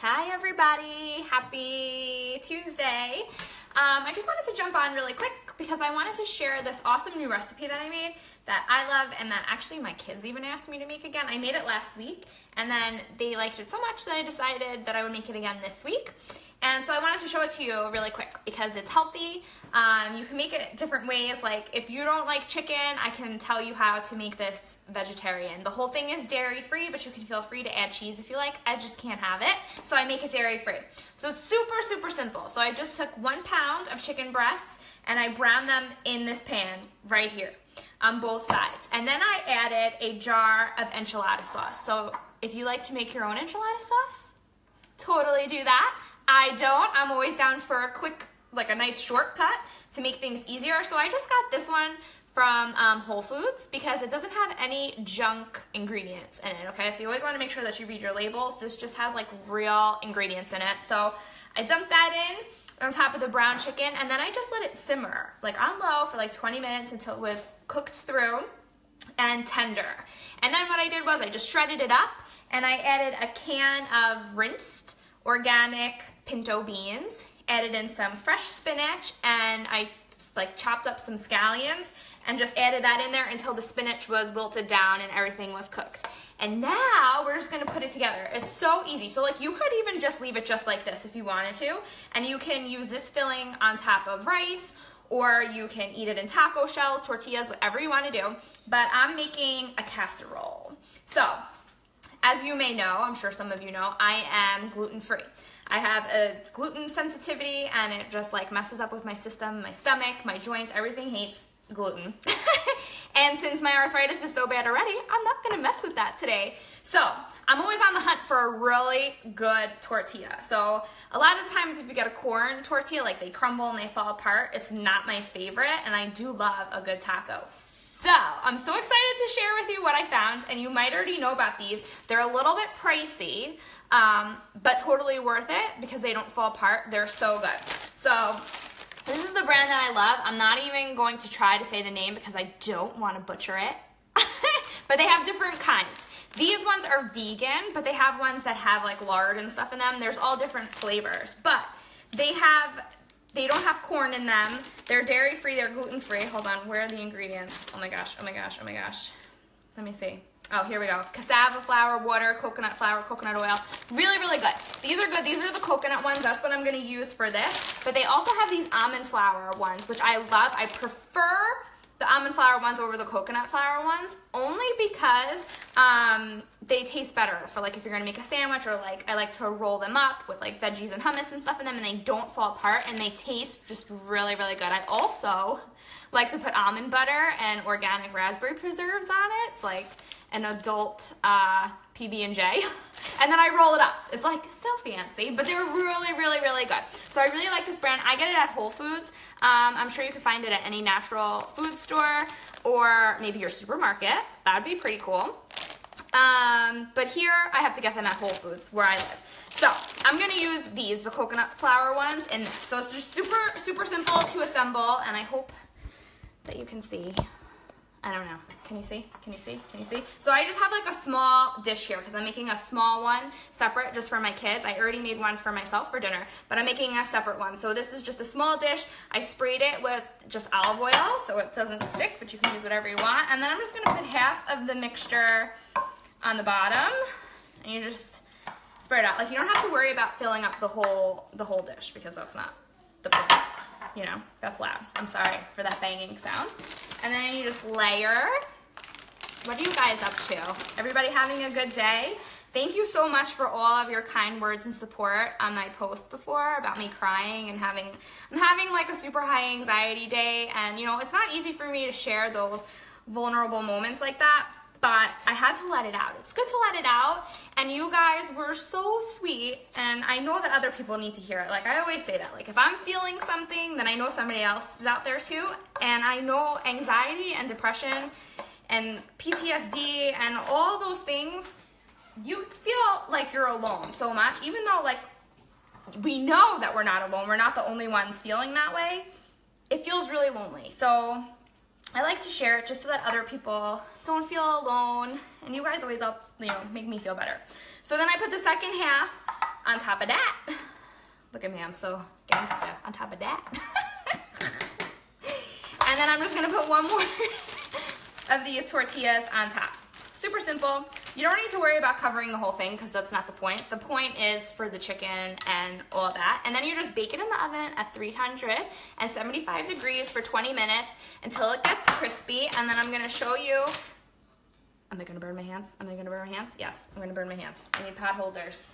Hi everybody, happy Tuesday. I just wanted to jump on really quick because I wanted to share this awesome new recipe that I made that I love and that actually my kids even asked me to make again. I made it last week and then they liked it so much that I decided that I would make it again this week. And so I wanted to show it to you really quick because it's healthy. You can make it different ways. Like if you don't like chicken, I can tell you how to make this vegetarian. The whole thing is dairy free, but you can feel free to add cheese if you like. I just can't have it, so I make it dairy free. So super, super simple. So I just took 1 pound of chicken breasts and I browned them in this pan right here on both sides. And then I added a jar of enchilada sauce. So if you like to make your own enchilada sauce, totally do that. I don't. I'm always down for a quick, like a nice shortcut to make things easier. So I just got this one from Whole Foods because it doesn't have any junk ingredients in it, okay? So you always want to make sure that you read your labels. This just has like real ingredients in it. So I dumped that in on top of the brown chicken and then I just let it simmer like on low for like 20 minutes until it was cooked through and tender. And then what I did was I just shredded it up and I added a can of rinsed organic pinto beans, added in some fresh spinach, and I like chopped up some scallions and just added that in there until the spinach was wilted down and everything was cooked. And now we're just gonna put it together. It's so easy. So like you could even just leave it just like this if you wanted to, and you can use this filling on top of rice, or you can eat it in taco shells, tortillas, whatever you wanna do. But I'm making a casserole. So, as you may know, I'm sure some of you know, I am gluten-free. I have a gluten sensitivity and it just like messes up with my system, my stomach, my joints, everything hates gluten. And since my arthritis is so bad already, I'm not gonna mess with that today. So I'm always on the hunt for a really good tortilla. So a lot of times if you get a corn tortilla, like they crumble and they fall apart, it's not my favorite, and I do love a good taco. So I'm so excited to share with you what I found, and you might already know about these. They're a little bit pricey, but totally worth it because they don't fall apart. They're so good. So this is the brand that I love. I'm not even going to try to say the name because I don't want to butcher it, but they have different kinds. These ones are vegan, but they have ones that have like lard and stuff in them. There's all different flavors, but they don't have corn in them. They're dairy-free, they're gluten-free. Hold on, where are the ingredients? Oh my gosh, oh my gosh, oh my gosh. Let me see. Oh, here we go. Cassava flour, water, coconut flour, coconut oil. Really, really good. These are good. These are the coconut ones. That's what I'm going to use for this. But they also have these almond flour ones, which I love. I prefer the almond flour ones over the coconut flour ones only because they taste better for like if you're going to make a sandwich, or like I like to roll them up with like veggies and hummus and stuff in them, and they don't fall apart and they taste just really, really good. I also like to put almond butter and organic raspberry preserves on it. It's like an adult PB&J, and then I roll it up. It's like so fancy, but they're really, really, really good. So I really like this brand. I get it at Whole Foods. I'm sure you can find it at any natural food store or maybe your supermarket. That would be pretty cool. But here I have to get them at Whole Foods where I live. So I'm gonna use these, the coconut flour ones, in this. So it's just super, super simple to assemble, and I hope that you can see. I don't know. Can you see? Can you see? Can you see? So I just have like a small dish here because I'm making a small one separate just for my kids. I already made one for myself for dinner, but I'm making a separate one. So this is just a small dish. I sprayed it with just olive oil so it doesn't stick, but you can use whatever you want. And then I'm just gonna put half of the mixture on the bottom, and you just spread it out. Like you don't have to worry about filling up the whole dish because that's not the point. You know, that's loud. I'm sorry for that banging sound. And then you just layer. What are you guys up to? Everybody having a good day? Thank you so much for all of your kind words and support on my post before about me crying and I'm having like a super high anxiety day, and you know, it's not easy for me to share those vulnerable moments like that, but I had to let it out. It's good to let it out, and you guys were so sweet, and I know that other people need to hear it. Like I always say that, like if I'm feeling something, then I know somebody else is out there too, and I know anxiety and depression and PTSD and all those things, you feel like you're alone so much, even though like we know that we're not alone, we're not the only ones feeling that way, it feels really lonely. So I like to share it just so that other people don't feel alone, and you guys always help, you know, make me feel better. So then I put the second half on top of that, look at me, I'm so gangsta, on top of that. And then I'm just gonna put one more of these tortillas on top. Super simple. You don't need to worry about covering the whole thing because that's not the point. The point is for the chicken and all that. And then you just bake it in the oven at 375 degrees for 20 minutes until it gets crispy. And then I'm gonna show you, am I gonna burn my hands? Am I gonna burn my hands? Yes, I'm gonna burn my hands. I need pot holders.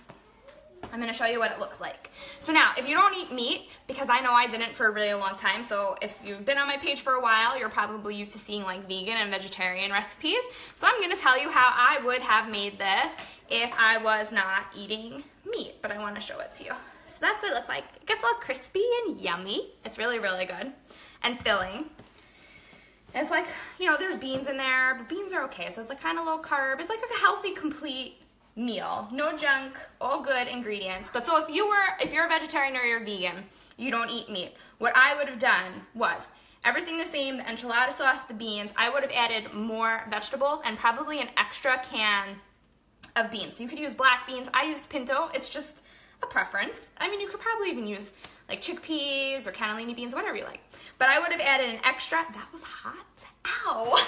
I'm gonna show you what it looks like. So now, if you don't eat meat, because I know I didn't for a really long time, so if you've been on my page for a while, you're probably used to seeing like vegan and vegetarian recipes. So I'm gonna tell you how I would have made this if I was not eating meat, but I wanna show it to you. So that's what it looks like. It gets all crispy and yummy. It's really, really good and filling. And it's like, you know, there's beans in there, but beans are okay, so it's like kind of low carb. It's like a healthy, complete meal, no junk, all good ingredients. But so if you're a vegetarian or you're vegan, you don't eat meat, what I would have done was everything the same, the enchilada sauce, the beans, I would have added more vegetables and probably an extra can of beans. So you could use black beans. I used pinto. It's just a preference. I mean, you could probably even use like chickpeas or cannellini beans, whatever you like. But I would have added an extra, that was hot, ow.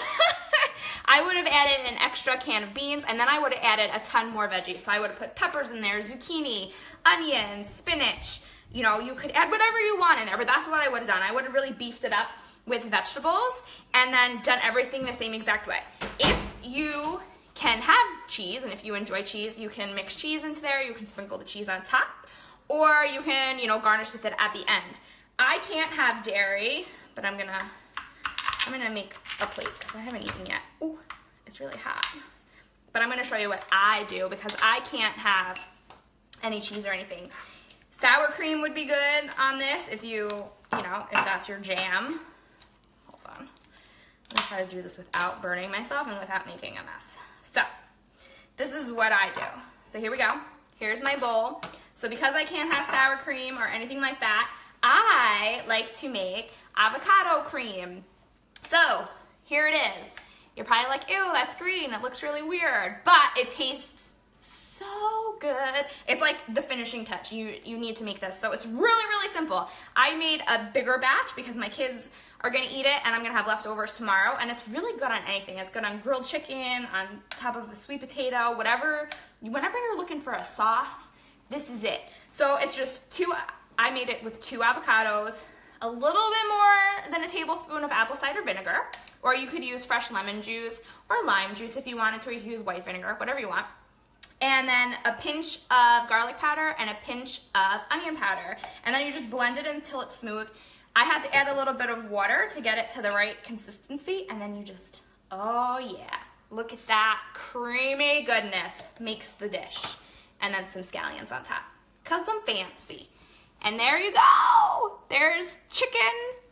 I would have added an extra can of beans, and then I would have added a ton more veggies. So I would have put peppers in there, zucchini, onions, spinach. You know, you could add whatever you want in there, but that's what I would have done. I would have really beefed it up with vegetables and then done everything the same exact way. If you can have cheese, and if you enjoy cheese, you can mix cheese into there. You can sprinkle the cheese on top, or you can, you know, garnish with it at the end. I can't have dairy, but I'm gonna make a plate because I haven't eaten yet. Ooh, it's really hot. But I'm gonna show you what I do because I can't have any cheese or anything. Sour cream would be good on this if you know, if that's your jam. Hold on. I'm gonna try to do this without burning myself and without making a mess. So, this is what I do. So here we go. Here's my bowl. So because I can't have sour cream or anything like that, I like to make avocado cream. So here it is. You're probably like, ew, that's green. That looks really weird. But it tastes so good. It's like the finishing touch. You need to make this. So it's really, really simple. I made a bigger batch because my kids are gonna eat it and I'm gonna have leftovers tomorrow. And it's really good on anything. It's good on grilled chicken, on top of the sweet potato, whatever. Whenever you're looking for a sauce, this is it. So it's just I made it with 2 avocados, a little bit more than a tablespoon of apple cider vinegar, or you could use fresh lemon juice or lime juice if you wanted to, or you could use white vinegar, whatever you want. And then a pinch of garlic powder and a pinch of onion powder. And then you just blend it until it's smooth. I had to add a little bit of water to get it to the right consistency, and then you just, oh yeah, look at that creamy goodness makes the dish. And then some scallions on top, 'cause I'm fancy. And there you go. There's chicken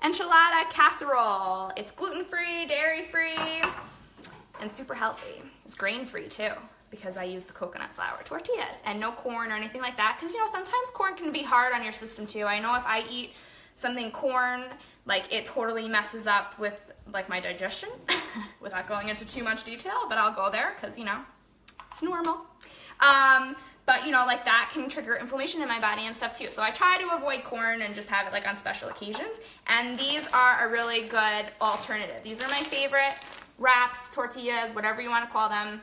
enchilada casserole. It's gluten-free, dairy-free, and super healthy. It's grain-free too, because I use the coconut flour tortillas and no corn or anything like that. Because, you know, sometimes corn can be hard on your system too. I know if I eat something corn, like it totally messes up with like my digestion without going into too much detail, but I'll go there because, you know, it's normal. But, you know, like that can trigger inflammation in my body and stuff too. So I try to avoid corn and just have it like on special occasions. And these are a really good alternative. These are my favorite wraps, tortillas, whatever you want to call them.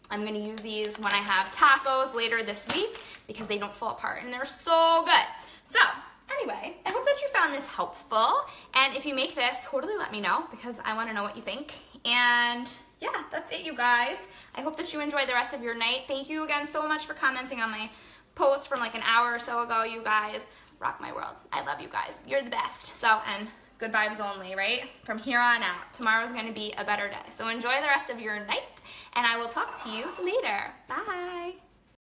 I'm going to use these when I have tacos later this week because they don't fall apart and they're so good. So anyway, I hope that you found this helpful. And if you make this, totally let me know because I want to know what you think. And yeah, that's it, you guys. I hope that you enjoy the rest of your night. Thank you again so much for commenting on my post from like an hour or so ago. You guys rock my world. I love you guys. You're the best. So, and good vibes only, right? From here on out. Tomorrow's going to be a better day. So enjoy the rest of your night, and I will talk to you later. Bye.